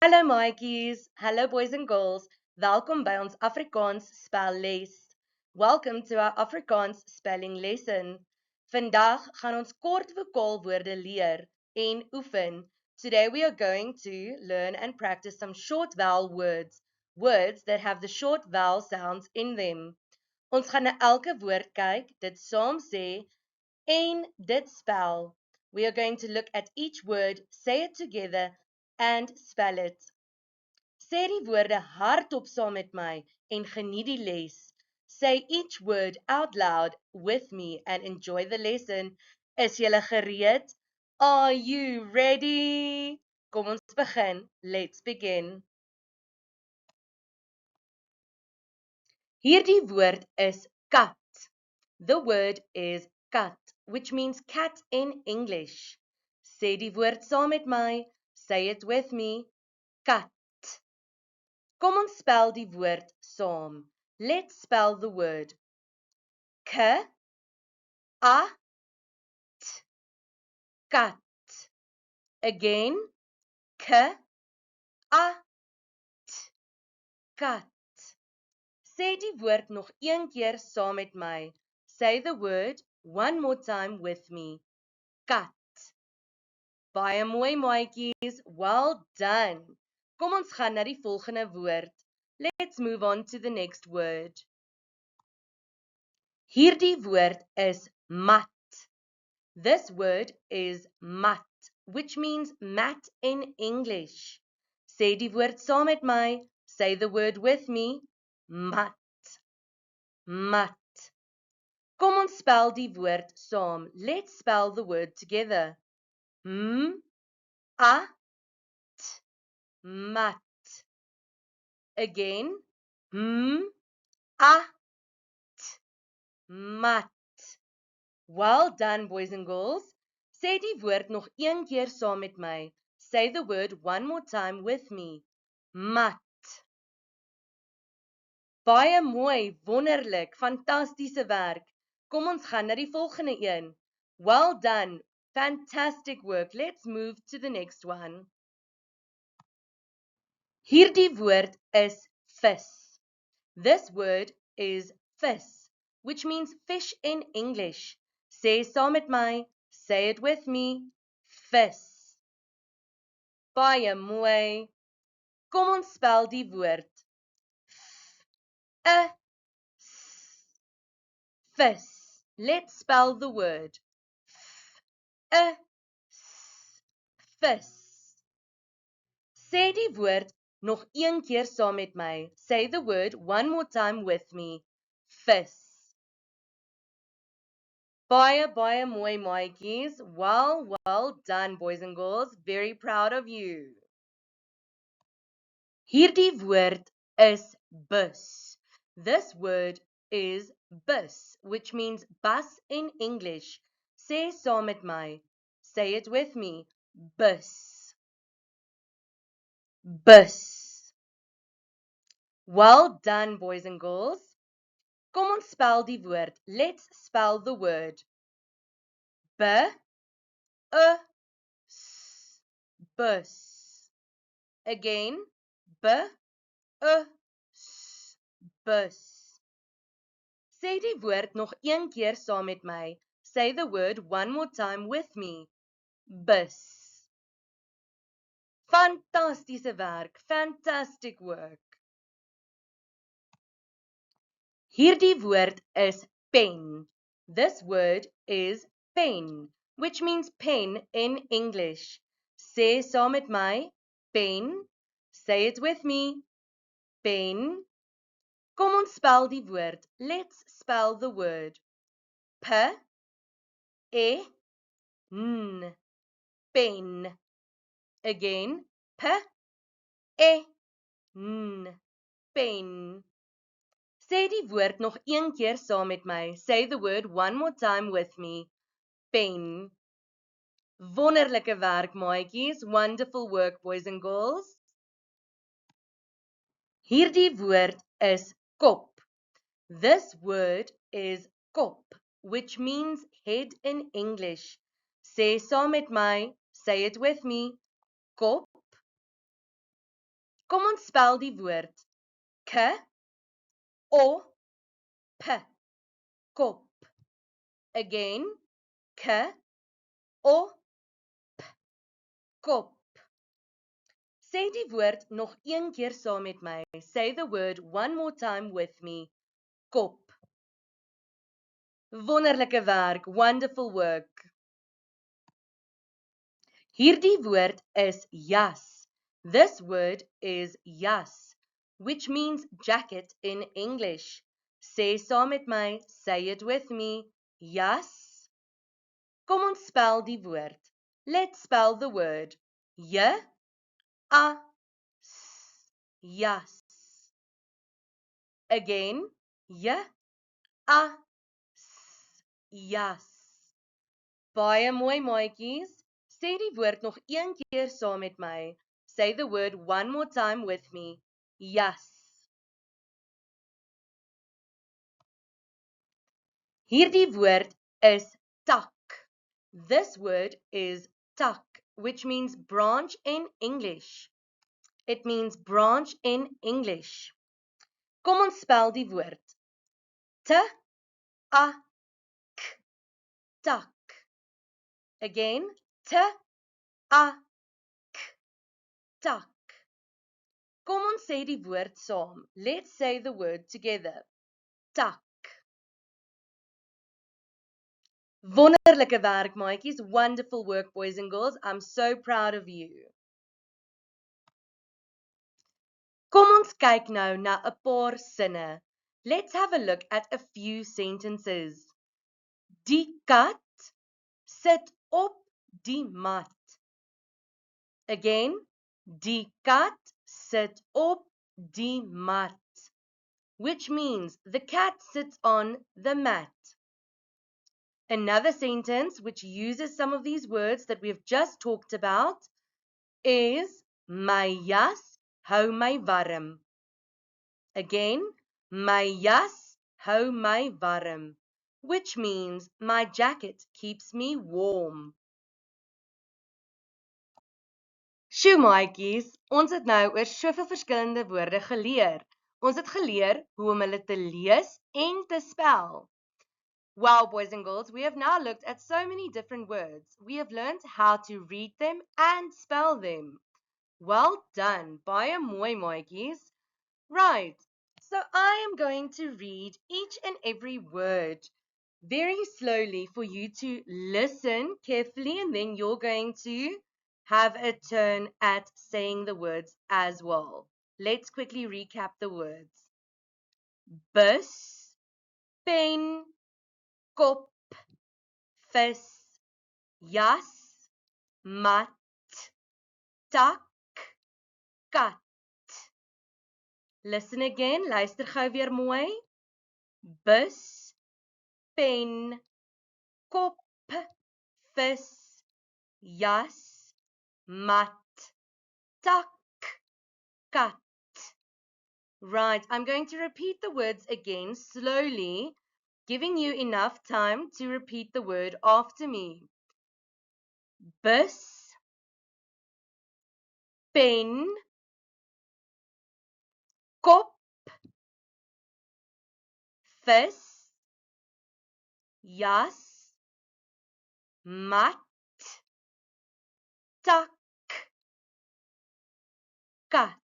Hallo maatjies, hallo boys and girls. Welkom by ons Afrikaans spelles. Welcome to our Afrikaans spelling lesson. Vandag gaan ons kort vokaalwoorde leer en oefen. Today we are going to learn and practice some short vowel words, words that have the short vowel sounds in them. Ons gaan na elke woord kyk, dit saam sê en dit spel. We are going to look at each word, say it together and spell it. Sê die woorde hardop saam met my en geniet die les. Say each word out loud with me and enjoy the lesson. Is julle gereed? Are you ready? Kom ons begin. Let's begin. Hierdie woord is kat. The word is kat, which means cat in English. Sê die woord saam met my. Say it with me. Kat. Kom ons spel die woord saam. Let's spell the word. K, A, T, kat. Again. K, A, T, kat. Sê die woord nog een keer saam met my. Say the word one more time with me. Kat. Baie mooi maatjies. Well done. Kom ons gaan na die volgende woord. Let's move on to the next word. Hierdie woord is mat. This word is mat, which means mat in English. Sê die woord saam met my. Say the word with me. Mat. Mat. Kom ons spel die woord saam. Let's spell the word together. A, T, mat. Again. A, T, mat. Well done, boys and girls. Sê die woord nog een keer saam met my. Say the word one more time with me. Mat. Baie mooi, wonderlik, fantastiese werk. Kom ons gaan na die volgende een. Well done. Fantastic work. Let's move to the next one. Hierdie woord is vis. This word is vis, which means fish in English. Sê saam met my. Say it with me. Vis. Baie mooi. Kom ons spel die woord. Vis. Let's spell the word. Vis. Sê die woord nog een keer saam met my. Say the word one more time with me. Vis. Baie mooi maatjies. Well done, boys and girls. Very proud of you. Hierdie woord is bus. This word is bus, which means bus in English. Sê saam met my. Say it with me. Bus. Bus. Well done, boys and girls. Kom ons spel die woord. Let's spell the word. B-U-S. Bus. Again. B-U-S. Bus. Sê die woord nog een keer saam met my. Say the word one more time with me. Bus. Fantastiese werk. Fantastic work. Hierdie woord is pen. This word is pen, which means pen in English. Sê saam met my. Pen. Say it with me. Pen. Kom ons spel die woord. Let's spell the word. P-E-N. Pen. Again. P-E-N. Pen. Sê die woord nog een keer saam met my. Say the word one more time with me. Pen. Wonderlike werk, maatjies. Wonderful work, boys and girls. Hierdie woord is kop. This word is kop, which means head in English. Sê saam met my. Say it with me. Kop. Kom ons spel die woord k, o, p, kop. Again, k, o, p, kop. Sê die woord nog een keer saam met my. Say the word one more time with me. Kop. Wonderlike werk, wonderful work. Hierdie woord is jas. This word is jas, which means jacket in English. Sê saam met my, say it with me, jas. Kom ons spel die woord. Let's spell the word. J, a, s, jas. Again, j, a, s, jas. Baie mooi maatjies. Sê die woord nog een keer saam met my. Say the word one more time with me. Jas. Hierdie woord is tak. This word is tak, which means branch in English. It means branch in English. Kom ons spel die woord. T, a, k, tak. Again, t, a, k, tak. Kom ons sê die woord saam. Let's say the word together. Tak. Wonderlike werk, maatjies. Wonderful work, boys and girls. I'm so proud of you. Kom ons kyk nou na 'n paar sinne. Let's have a look at a few sentences. Die kat sit op die mat. Again, die kat sit op die mat, which means the cat sits on the mat. Another sentence which uses some of these words that we've just talked about is my jas hou my warm. Again, my jas hou my warm, which means my jacket keeps me warm. Sjoe maatjies, ons het nou oor soveel verskillende woorde geleer. Ons het geleer hoe om hulle te lees en te spel. Wow, boys and girls, we have now looked at so many different words. We have learned how to read them and spell them. Well done, baie mooi maatjies. Right, so I am going to read each and every word very slowly for you to listen carefully, and then you're going to have a turn at saying the words as well. Let's quickly recap the words. Bus, pen, kop, vis, jas, mat, tak, kat. Listen again, luister gou weer mooi. Bus, pen, kop, vis, jas, mat, tak, kat. Right, I'm going to repeat the words again slowly, giving you enough time to repeat the word after me. Bus, pen, kop, vis, jas, mat, tak, kat.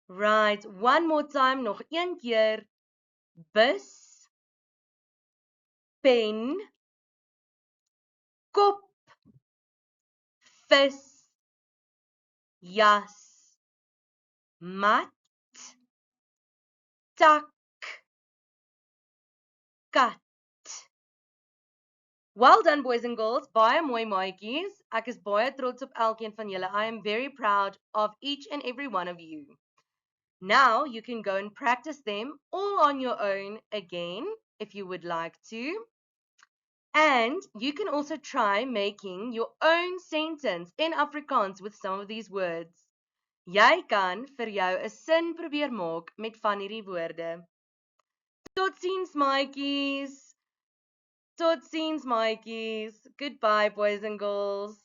Right, one more time, nog een keer. Bus, pen, kop, vis, jas, mat, tak, kat. Well done, boys and girls. Baie mooi maatjies. Ek is baie trots op elkeen van julle. I am very proud of each and every one of you. Now you can go and practice them all on your own again if you would like to. And you can also try making your own sentence in Afrikaans with some of these words. Jy kan vir jou 'n sin probeer maak met van hierdie woorde. Totsiens maatjies. Totsiens maatjies. Goodbye, boys and girls.